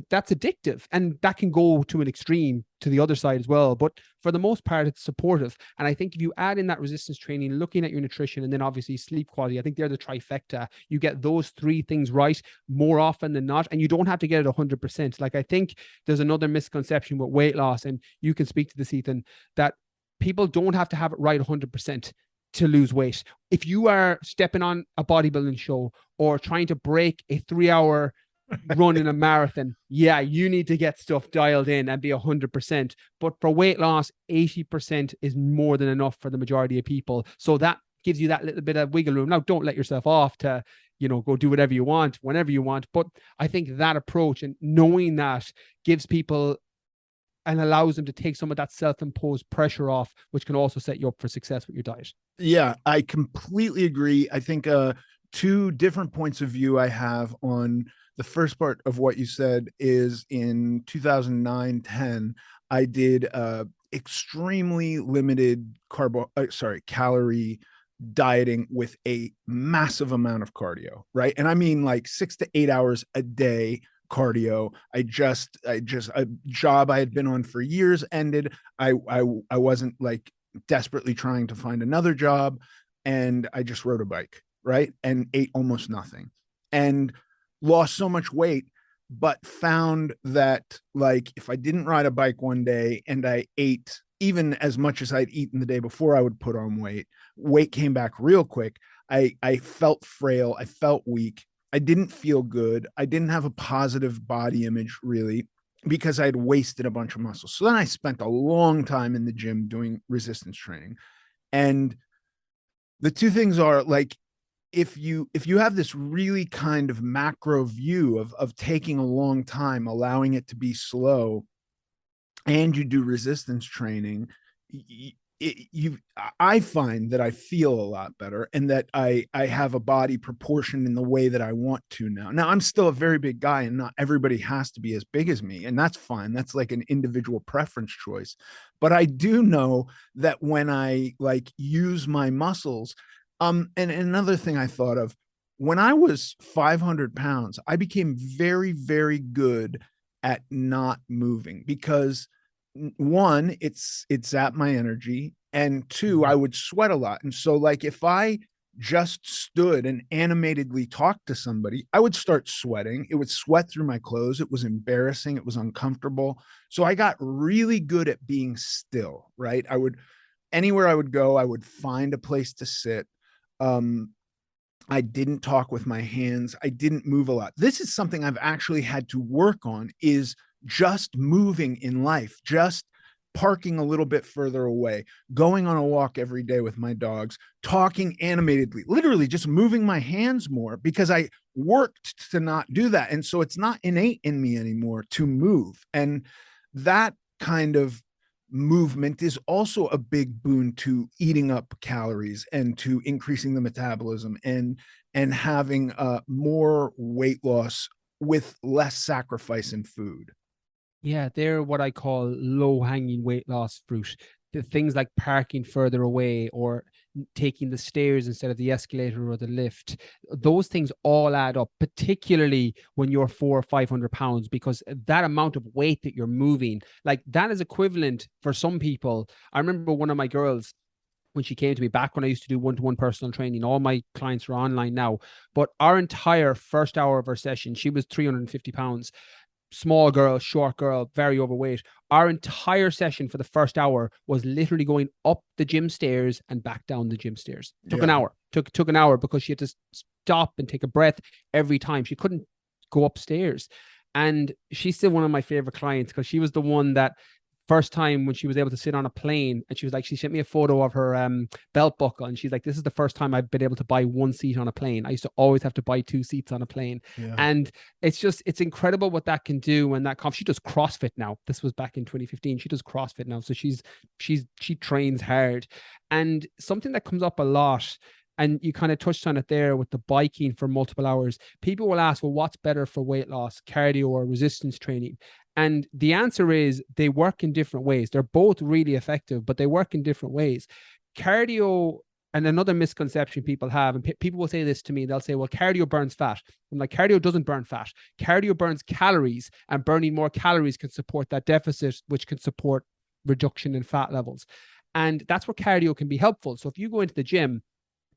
that's addictive, and that can go to an extreme to the other side as well. But for the most part, it's supportive. And I think if you add in that resistance training, looking at your nutrition, and then obviously sleep quality, I think they're the trifecta. You get those three things right more often than not, and you don't have to get it 100%. Like, I think there's another misconception with weight loss, and you can speak to this, Ethan, that people don't have to have it right 100% to lose weight. If you are stepping on a bodybuilding show or trying to break a 3-hour running a marathon, yeah, you need to get stuff dialed in and be 100%. But for weight loss, 80% is more than enough for the majority of people. So that gives you that little bit of wiggle room. Now, don't let yourself off to, go do whatever you want, whenever you want. But I think that approach and knowing that gives people and allows them to take some of that self-imposed pressure off, which can also set you up for success with your diet. Yeah, I completely agree. I think two different points of view I have on the first part of what you said is in 2009-10, I did extremely limited calorie dieting with a massive amount of cardio, right? And I mean like 6 to 8 hours a day cardio. A job I had been on for years ended. I wasn't like desperately trying to find another job, and I just rode a bike, right? And ate almost nothing, and lost so much weight, but found that like if I didn't ride a bike one day and I ate even as much as I'd eaten the day before, I would put on weight. Weight came back real quick. I felt frail. I felt weak. I didn't feel good. I didn't have a positive body image really because I had wasted a bunch of muscle. So then I spent a long time in the gym doing resistance training. And the two things are like, if you have this really kind of macro view of taking a long time, allowing it to be slow, and you do resistance training, I find that I feel a lot better, and that I have a body proportioned in the way that I want to now. Now I'm still a very big guy, and not everybody has to be as big as me, and that's fine. That's like an individual preference choice. But I do know that when I like use my muscles, and another thing I thought of, when I was 500 pounds, I became very, very good at not moving because one, it's at my energy, and two, I would sweat a lot. And so like if I just stood and animatedly talked to somebody, I would start sweating. It would sweat through my clothes. It was embarrassing. It was uncomfortable. So I got really good at being still, right? Anywhere I would go, I would find a place to sit. Um, I didn't talk with my hands. I didn't move a lot. This is something I've actually had to work on, is just moving in life, just parking a little bit further away, going on a walk every day with my dogs, talking animatedly, literally just moving my hands more, because I worked to not do that. And so it's not innate in me anymore to move. And that kind of movement is also a big boon to eating up calories and to increasing the metabolism and having more weight loss with less sacrifice in food. Yeah, they're what I call low-hanging weight loss fruit. The things like parking further away or taking the stairs instead of the escalator or the lift. Those things all add up, particularly when you're 400 or 500 pounds, because that amount of weight that you're moving, like that is equivalent for some people. I remember one of my girls, when she came to me back when I used to do one-to-one personal training, all my clients are online now, but our entire first hour of our session, she was 350 pounds. Small girl, short girl, very overweight. Our entire session for the first hour was literally going up the gym stairs and back down the gym stairs. Took an hour. Took an hour because she had to stop and take a breath every time. She couldn't go upstairs. And she's still one of my favorite clients because she was the one that first time when she was able to sit on a plane, and she was like, she sent me a photo of her belt buckle, and she's like, this is the first time I've been able to buy one seat on a plane. I used to always have to buy two seats on a plane. Yeah. And it's incredible what that can do. And she does CrossFit now. This was back in 2015. She does CrossFit now. So she trains hard. And something that comes up a lot, and you kind of touched on it there with the biking for multiple hours. People will ask, well, what's better for weight loss, cardio or resistance training? And the answer is they work in different ways. They're both really effective, but they work in different ways. Cardio, and another misconception people have, and people will say this to me, they'll say, well, cardio burns fat. I'm like, cardio doesn't burn fat. Cardio burns calories, and burning more calories can support that deficit, which can support reduction in fat levels. And that's where cardio can be helpful. So if you go into the gym,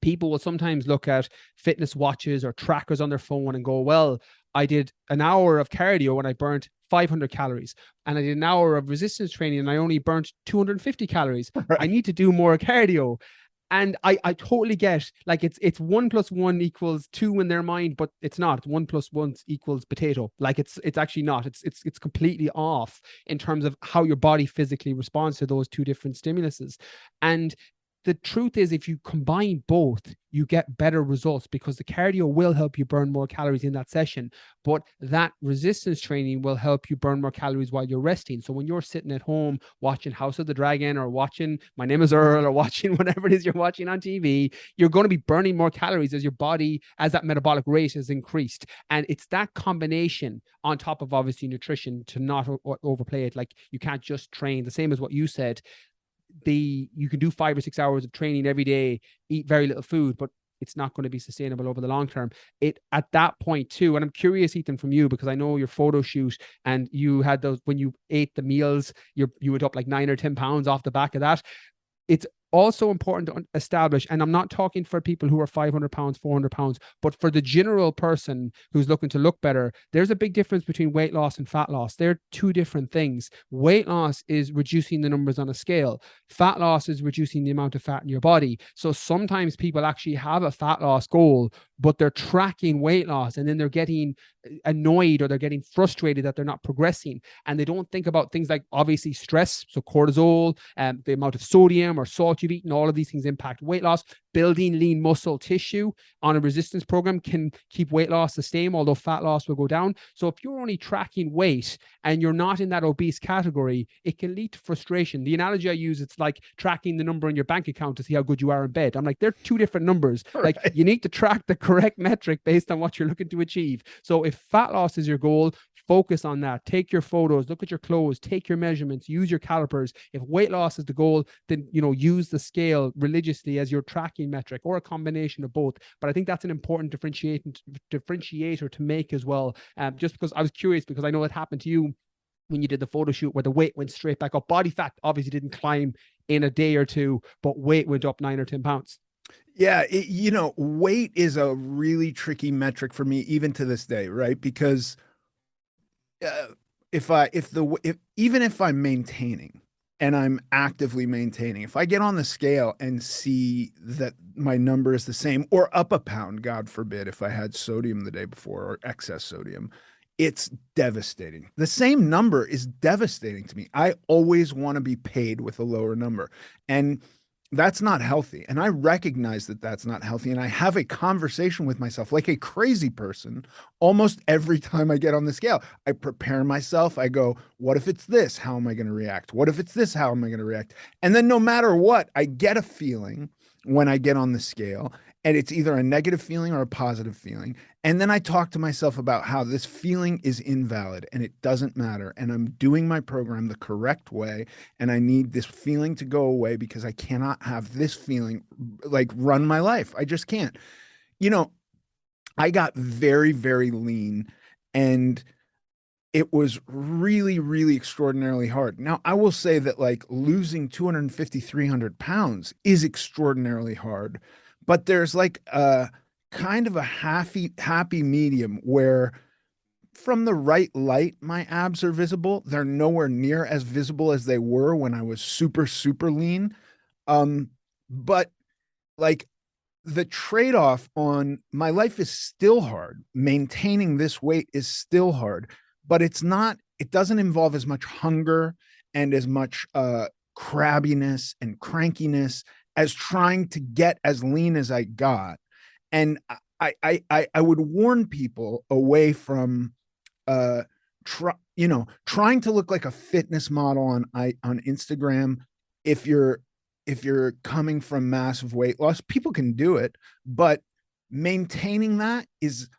people will sometimes look at fitness watches or trackers on their phone and go, well, I did an hour of cardio and I burnt 500 calories, and I did an hour of resistance training and I only burnt 250 calories. Right. I need to do more cardio. And I totally get, like, it's 1 + 1 = 2 in their mind, but it's not. 1 + 1 = potato. Like it's actually not. It's completely off in terms of how your body physically responds to those two different stimuluses. And the truth is, if you combine both, you get better results because the cardio will help you burn more calories in that session, but that resistance training will help you burn more calories while you're resting. So when you're sitting at home watching House of the Dragon or watching My Name is Earl or watching whatever it is you're watching on TV, you're going to be burning more calories as your body, as that metabolic rate is increased. And it's that combination on top of obviously nutrition to not overplay it. Like, you can't just train the same as what you said. You can do 5 or 6 hours of training every day, eat very little food, but it's not going to be sustainable over the long term. It at that point too, and I'm curious, Ethan, from you, because I know your photo shoot and you had those when you ate the meals, you went up like 9 or 10 pounds off the back of that. It's also important to establish, and I'm not talking for people who are 500 pounds, 400 pounds, but for the general person who's looking to look better, there's a big difference between weight loss and fat loss. They're two different things. Weight loss is reducing the numbers on a scale. Fat loss is reducing the amount of fat in your body. So sometimes people actually have a fat loss goal, but they're tracking weight loss and then they're getting annoyed or they're getting frustrated that they're not progressing. And they don't think about things like obviously stress, so cortisol, the amount of sodium or salt you've eaten, all of these things impact weight loss. Building lean muscle tissue on a resistance program can keep weight loss the same, although fat loss will go down. So if you're only tracking weight and you're not in that obese category, it can lead to frustration. The analogy I use, it's like tracking the number in your bank account to see how good you are in bed. I'm like, they're two different numbers. Right. Like, you need to track the correct metric based on what you're looking to achieve. So if fat loss is your goal, focus on that. Take your photos, look at your clothes, take your measurements, use your calipers. If weight loss is the goal, then, use the scale religiously as your tracking metric, or a combination of both. But I think that's an important differentiator to make as well. Just because I was curious, because I know it happened to you when you did the photo shoot where the weight went straight back up. Body fat obviously didn't climb in a day or two, but weight went up 9 or 10 pounds. Yeah, weight is a really tricky metric for me even to this day, right? Because even if I'm maintaining and I'm actively maintaining, if I get on the scale and see that my number is the same or up a pound, God forbid, if I had sodium the day before or excess sodium, it's devastating. The same number is devastating to me. I always want to be paid with a lower number. And that's not healthy. And I recognize that that's not healthy. And I have a conversation with myself like a crazy person almost every time I get on the scale. I prepare myself. I go, what if it's this? How am I going to react? What if it's this? How am I going to react? And then no matter what, I get a feeling when I get on the scale, and it's either a negative feeling or a positive feeling. And then I talk to myself about how this feeling is invalid and it doesn't matter. And I'm doing my program the correct way. And I need this feeling to go away because I cannot have this feeling like run my life. I just can't. I got very, very lean, and it was really, really extraordinarily hard. Now, I will say that like losing 250, 300 pounds is extraordinarily hard, but there's like a kind of a happy medium where from the right light, my abs are visible. They're nowhere near as visible as they were when I was super, super lean. But like the trade-off on my life is still hard. Maintaining this weight is still hard, but it doesn't involve as much hunger and as much crabbiness and crankiness as trying to get as lean as I got. And I would warn people away from trying to look like a fitness model on Instagram. If you're coming from massive weight loss, people can do it, but maintaining that is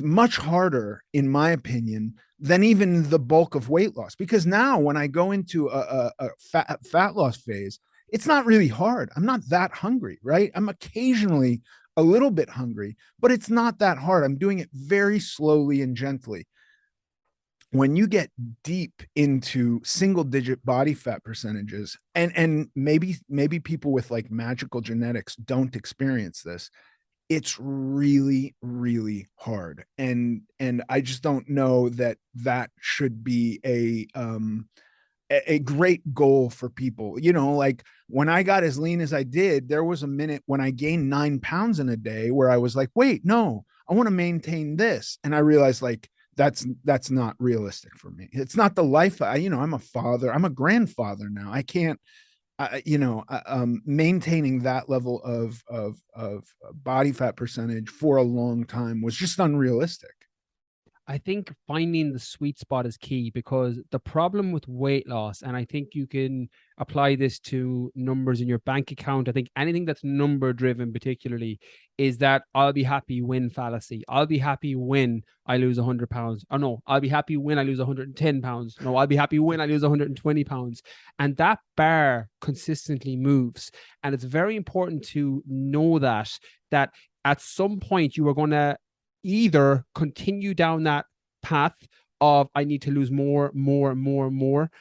much harder, in my opinion, than even the bulk of weight loss. Because now when I go into a fat loss phase, it's not really hard. I'm not that hungry, right? I'm occasionally a little bit hungry, but it's not that hard. I'm doing it very slowly and gently. When you get deep into single digit body fat percentages, and maybe people with like magical genetics don't experience this, it's really, really hard. And I just don't know that should be a great goal for people. Like when I got as lean as I did, there was a minute when I gained 9 pounds in a day where I was like, wait, no, I want to maintain this. And I realized like, that's not realistic for me. It's not the life. I'm a father. I'm a grandfather now. I can't maintaining that level of body fat percentage for a long time was just unrealistic. I think finding the sweet spot is key, because the problem with weight loss, and I think you can apply this to numbers in your bank account. I think anything that's number driven, particularly, is that I'll be happy when fallacy. I'll be happy when I lose 100 pounds. Oh, no, I'll be happy when I lose 110 pounds. No, I'll be happy when I lose 120 pounds. And that bar consistently moves. And it's very important to know that at some point you are going to either continue down that path of I need to lose more, more, more, more,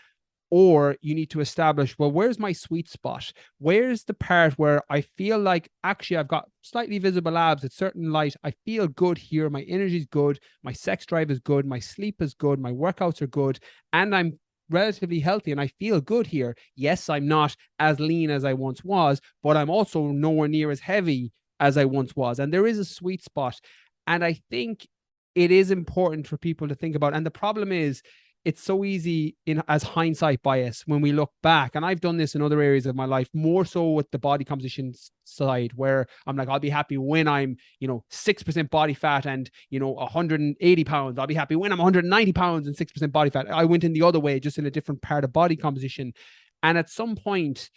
or you need to establish, well, where's my sweet spot? Where's the part where I feel like actually I've got slightly visible abs at certain light. I feel good here. My energy is good. My sex drive is good. My sleep is good. My workouts are good. And I'm relatively healthy and I feel good here. Yes, I'm not as lean as I once was, but I'm also nowhere near as heavy as I once was. And there is a sweet spot. And I think it is important for people to think about. And the problem is, it's so easy in as hindsight bias when we look back. And I've done this in other areas of my life, more so with the body composition side, where I'm like, I'll be happy when I'm, 6% body fat and, 180 pounds. I'll be happy when I'm 190 pounds and 6% body fat. I went in the other way, just in a different part of body composition. And at some point,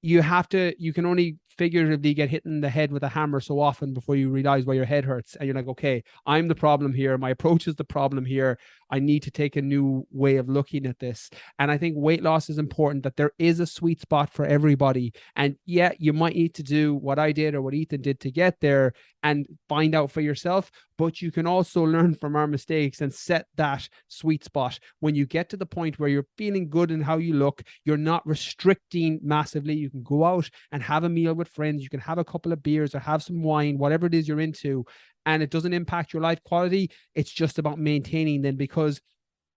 you can only figuratively get hit in the head with a hammer so often before you realize why your head hurts. And you're like, okay, I'm the problem here. My approach is the problem here. I need to take a new way of looking at this. And I think weight loss is important, that there is a sweet spot for everybody. And yeah, you might need to do what I did or what Ethan did to get there and find out for yourself. But you can also learn from our mistakes and set that sweet spot. When you get to the point where you're feeling good in how you look, you're not restricting massively. You can go out and have a meal with friends. You can have a couple of beers or have some wine, whatever it is you're into, and it doesn't impact your life quality. It's just about maintaining then, because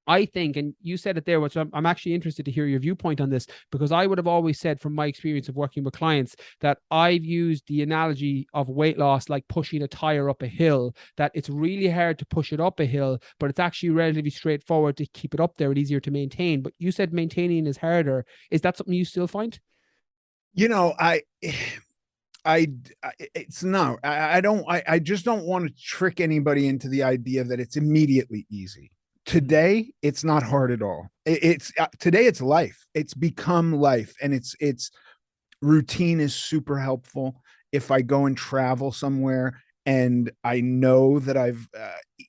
I think, and you said it there, which I'm actually interested to hear your viewpoint on this, because I would have always said from my experience of working with clients that I've used the analogy of weight loss like pushing a tire up a hill, that it's really hard to push it up a hill, but it's actually relatively straightforward to keep it up there and easier to maintain. But you said maintaining is harder. Is that something you still find? You know, I it's not, I just don't want to trick anybody into the idea that it's immediately easy. Today, it's not hard at all. It's today, it's life. It's become life, and it's routine is super helpful. If I go and travel somewhere and I know that I've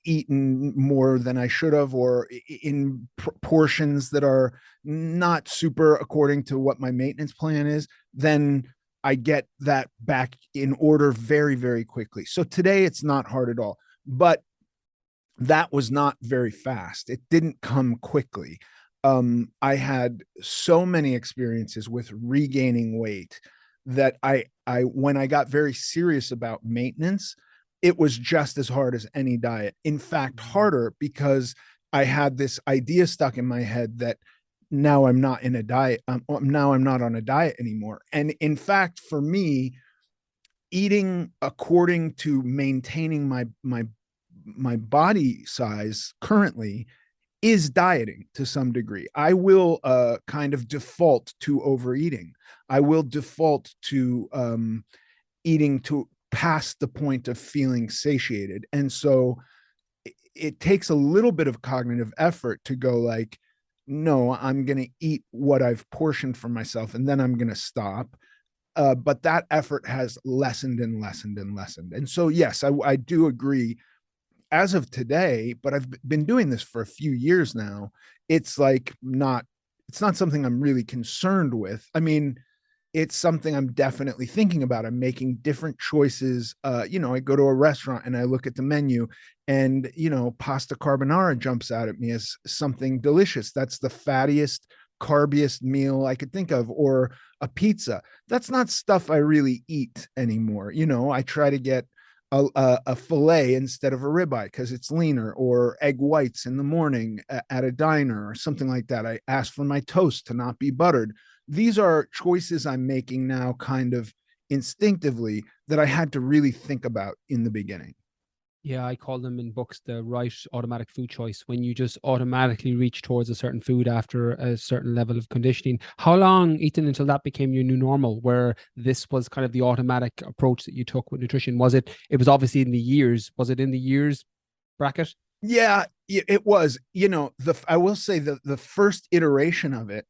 eaten more than I should have, or in portions that are not super according to what my maintenance plan is, then I get that back in order very, very quickly. So today it's not hard at all. But that was not very fast. It didn't come quickly. I had so many experiences with regaining weight that when I got very serious about maintenance, it was just as hard as any diet. In fact, harder, because I had this idea stuck in my head that now I'm not in a diet. Now I'm not on a diet anymore. And in fact, for me, eating according to maintaining my body size currently is dieting to some degree. I will kind of default to overeating. I will default to eating to past the point of feeling satiated. And so it takes a little bit of cognitive effort to go like, no, I'm going to eat what I've portioned for myself and then I'm going to stop. But that effort has lessened and lessened and lessened. And so, yes, I do agree as of today, but I've been doing this for a few years now. It's not something I'm really concerned with. I mean, it's something I'm definitely thinking about. I'm making different choices. I go to a restaurant and I look at the menu and, pasta carbonara jumps out at me as something delicious. That's the fattiest, carbiest meal I could think of, or a pizza. That's not stuff I really eat anymore. I try to get a fillet instead of a ribeye because it's leaner, or egg whites in the morning at a diner or something like that. I ask for my toast to not be buttered. These are choices I'm making now kind of instinctively that I had to really think about in the beginning. Yeah, I call them in books the right automatic food choice, when you just automatically reach towards a certain food after a certain level of conditioning. How long, Ethan, until that became your new normal, where this was kind of the automatic approach that you took with nutrition? It was obviously in the years, was it in the years bracket? Yeah, it was. I will say that the first iteration of it,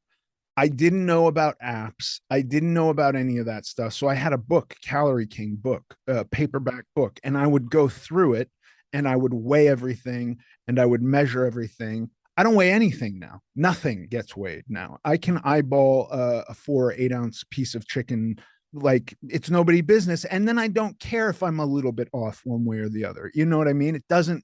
I didn't know about apps. I didn't know about any of that stuff. So I had a book, Calorie King book, a paperback book, and I would go through it and I would weigh everything and I would measure everything. I don't weigh anything now. Nothing gets weighed now. I can eyeball a 4 or 8 ounce piece of chicken like it's nobody business. And then I don't care if I'm a little bit off one way or the other. You know what I mean? It doesn't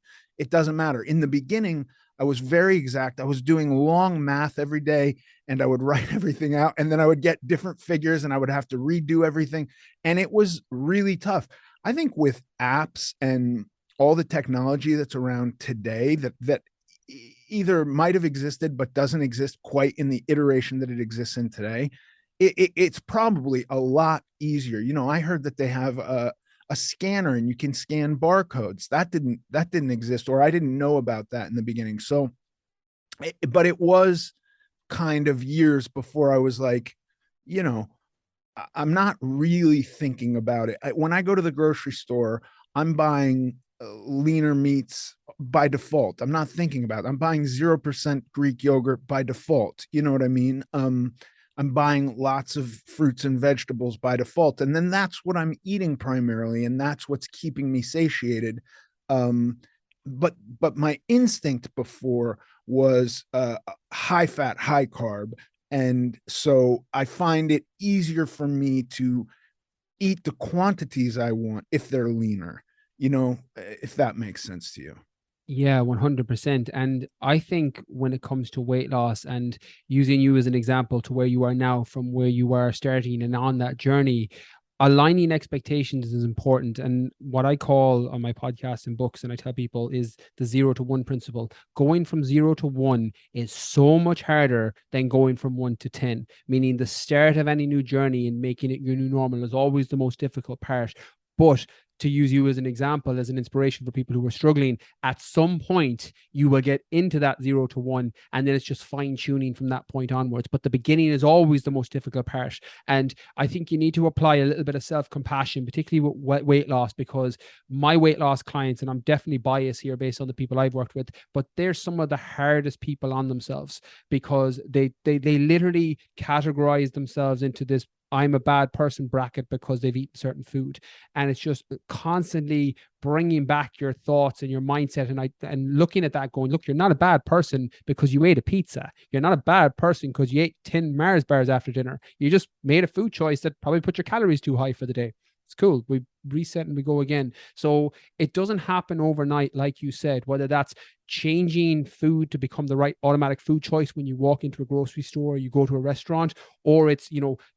matter. In the beginning, I was very exact. I was doing long math every day and I would write everything out and then I would get different figures and I would have to redo everything. And it was really tough. I think with apps and all the technology that's around today that either might have existed but doesn't exist quite in the iteration that it exists in today, it's probably a lot easier. I heard that they have a scanner and you can scan barcodes. That didn't exist, or I didn't know about that in the beginning. So, but it was kind of years before I was like, you know, I'm not really thinking about it. When I go to the grocery store, I'm buying leaner meats by default. I'm not thinking about it. I'm buying 0% Greek yogurt by default. You know what I mean? I'm buying lots of fruits and vegetables by default. And then that's what I'm eating primarily. And that's what's keeping me satiated. Um, but my instinct before was high fat, high carb. And so I find it easier for me to eat the quantities I want if they're leaner, if that makes sense to you. Yeah, 100%. And I think when it comes to weight loss, and using you as an example to where you are now from where you are starting and on that journey, aligning expectations is important. And what I call on my podcast and books, and I tell people, is the 0 to 1 principle. Going from 0 to 1 is so much harder than going from 1 to 10, meaning the start of any new journey and making it your new normal is always the most difficult part. But to use you as an example, as an inspiration for people who are struggling, at some point you will get into that 0 to 1, and then it's just fine tuning from that point onwards. But the beginning is always the most difficult part. And I think you need to apply a little bit of self-compassion, particularly with weight loss, because my weight loss clients, and I'm definitely biased here based on the people I've worked with, but they're some of the hardest people on themselves, because they literally categorize themselves into this I'm a bad person bracket because they've eaten certain food. And it's just constantly bringing back your thoughts and your mindset, and looking at that going, look, you're not a bad person because you ate a pizza. You're not a bad person because you ate 10 Mars bars after dinner. You just made a food choice that probably put your calories too high for the day. It's cool. We reset and we go again. So it doesn't happen overnight, like you said, whether that's changing food to become the right automatic food choice when you walk into a grocery store, or you go to a restaurant, or it's,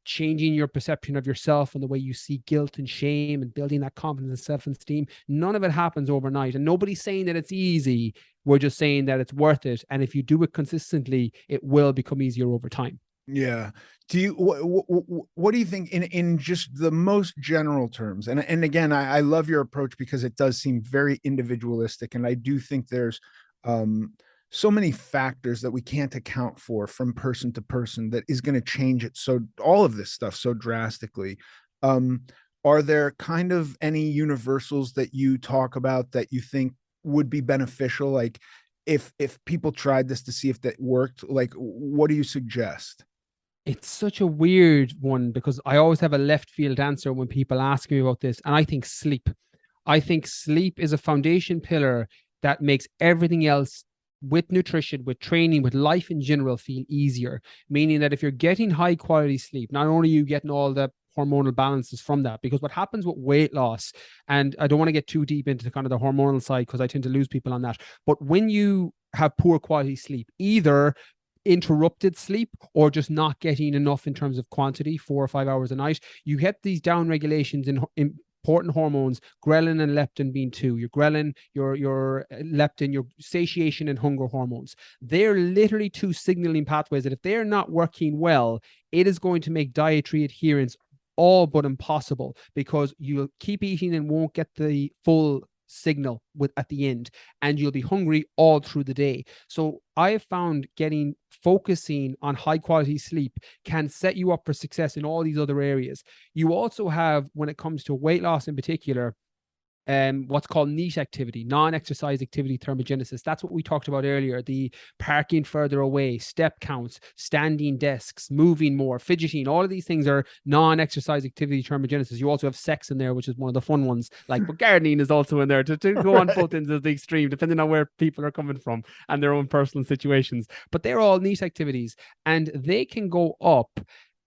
changing your perception of yourself and the way you see guilt and shame and building that confidence and self-esteem. None of it happens overnight. And nobody's saying that it's easy. We're just saying that it's worth it. And if you do it consistently, it will become easier over time. Yeah. What do you think in just the most general terms? And again, I love your approach because it does seem very individualistic, and I do think there's um, so many factors that we can't account for from person to person that is going to change it. So all of this stuff so drastically. Um, are there kind of any universals that you talk about that you think would be beneficial? Like if people tried this to see if that worked, like what do you suggest? It's such a weird one because I always have a left field answer when people ask me about this. And I think sleep. I think sleep is a foundation pillar that makes everything else, with nutrition, with training, with life in general, feel easier. Meaning that if you're getting high quality sleep, not only are you getting all the hormonal balances from that, because what happens with weight loss, and I don't want to get too deep into kind of the hormonal side because I tend to lose people on that, but when you have poor quality sleep, either interrupted sleep or just not getting enough in terms of quantity, 4 or 5 hours a night, you get these down regulations in important hormones, ghrelin and leptin being two. Your ghrelin, your leptin, your satiation and hunger hormones. They're literally two signaling pathways that if they're not working well, it is going to make dietary adherence all but impossible, because you'll keep eating and won't get the full signal with at the end, and you'll be hungry all through the day. So I have found focusing on high quality sleep can set you up for success in all these other areas. You also have, when it comes to weight loss in particular, what's called NEAT activity, non-exercise activity thermogenesis. That's what we talked about earlier. The parking further away, step counts, standing desks, moving more, fidgeting. All of these things are non-exercise activity thermogenesis. You also have sex in there, which is one of the fun ones. But gardening is also in there to go on both ends of the extreme, depending on where people are coming from and their own personal situations. But they're all NEAT activities, and they can go up.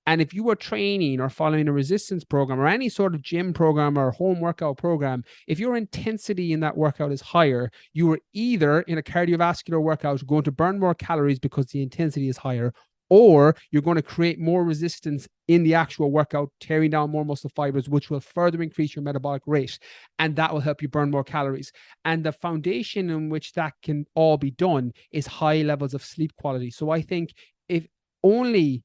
And if you are training or following a resistance program or any sort of gym program or home workout program, if your intensity in that workout is higher, you are either in a cardiovascular workout going to burn more calories because the intensity is higher, or you're going to create more resistance in the actual workout, tearing down more muscle fibers, which will further increase your metabolic rate. And that will help you burn more calories. And the foundation in which that can all be done is high levels of sleep quality. So I think if only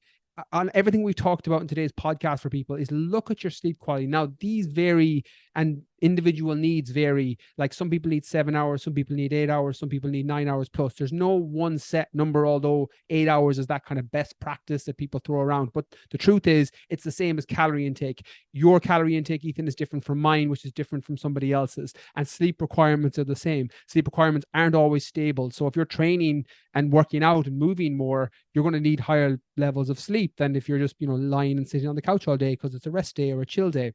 on everything we talked about in today's podcast for people is look at your sleep quality. Now, these vary and individual needs vary. Like some people need 7 hours, some people need 8 hours, some people need 9 hours plus. There's no one set number, although 8 hours is that kind of best practice that people throw around. But the truth is, it's the same as calorie intake. Your calorie intake, Ethan, is different from mine, which is different from somebody else's. And sleep requirements are the same. Sleep requirements aren't always stable. So if you're training and working out and moving more, you're going to need higher levels of sleep than if you're just, lying and sitting on the couch all day because it's a rest day or a chill day.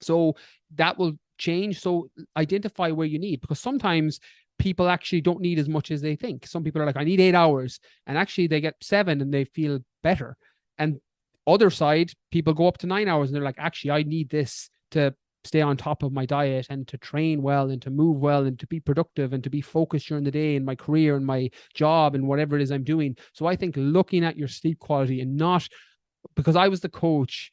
So that will change. So identify where you need, because sometimes people actually don't need as much as they think. Some people are like, I need 8 hours, and actually they get 7 and they feel better. And other side, people go up to 9 hours and they're like, actually, I need this to stay on top of my diet and to train well and to move well and to be productive and to be focused during the day in my career and my job and whatever it is I'm doing. So I think looking at your sleep quality, and not because I was the coach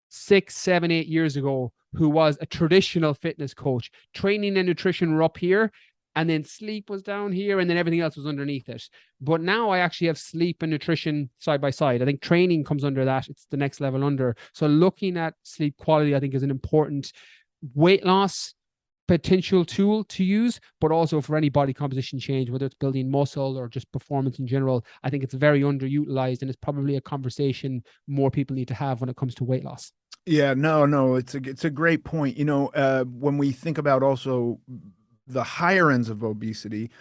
6, 7, 8 years ago who was a traditional fitness coach. Training and nutrition were up here, and then sleep was down here, and then everything else was underneath it. But now I actually have sleep and nutrition side by side. I think training comes under that. It's the next level under. So looking at sleep quality, I think, is an important weight loss potential tool to use, but also for any body composition change, whether it's building muscle or just performance in general. I think it's very underutilized, and it's probably a conversation more people need to have when it comes to weight loss. Yeah, no, it's a great point. When we think about also the higher ends of obesity,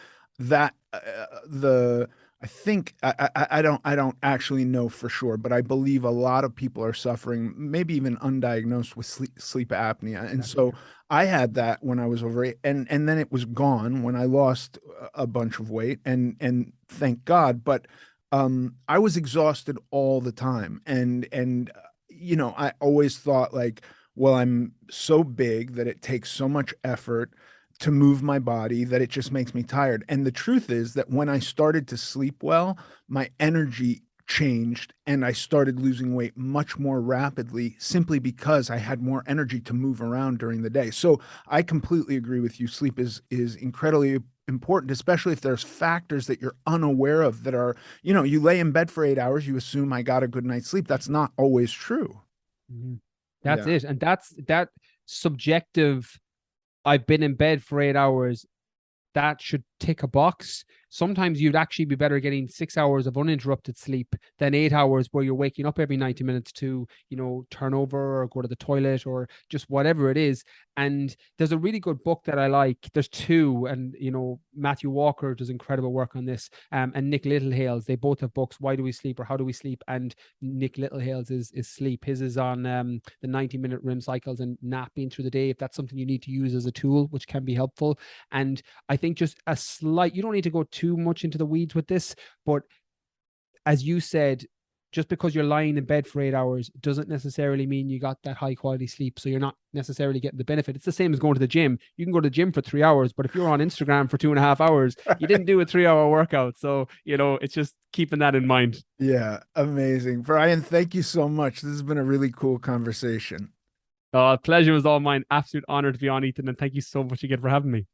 that I think I don't actually know for sure, but I believe a lot of people are suffering, maybe even undiagnosed, with sleep apnea. And so I had that when I was overweight, and then it was gone when I lost a bunch of weight, and thank God. But I was exhausted all the time, and I always thought, like, well, I'm so big that it takes so much effort to move my body that it just makes me tired. And the truth is that when I started to sleep well, my energy changed and I started losing weight much more rapidly, simply because I had more energy to move around during the day. So I completely agree with you. Sleep is incredibly important, especially if there's factors that you're unaware of that are, you lay in bed for 8 hours, you assume I got a good night's sleep. That's not always true. Mm-hmm. That's Yeah. it. And that subjective, I've been in bed for 8 hours, that should tick a box. Sometimes you'd actually be better getting 6 hours of uninterrupted sleep than 8 hours where you're waking up every 90 minutes to, turn over or go to the toilet or just whatever it is. And there's a really good book that I like. There's two, and, Matthew Walker does incredible work on this. And Nick Littlehales, they both have books, Why Do We Sleep or How Do We Sleep? And Nick Littlehales is sleep. His is on the 90-minute REM cycles and napping through the day, if that's something you need to use as a tool, which can be helpful. And I think just a slight, you don't need to go too much into the weeds with this, but as you said, just because you're lying in bed for 8 hours doesn't necessarily mean you got that high quality sleep. So you're not necessarily getting the benefit. It's the same as going to the gym. You can go to the gym for 3 hours, but if you're on Instagram for 2.5 hours, you didn't do a 3-hour workout. So, it's just keeping that in mind. Yeah. Amazing. Brian, thank you so much. This has been a really cool conversation. Pleasure was all mine. Absolute honor to be on, Ethan. And thank you so much again for having me.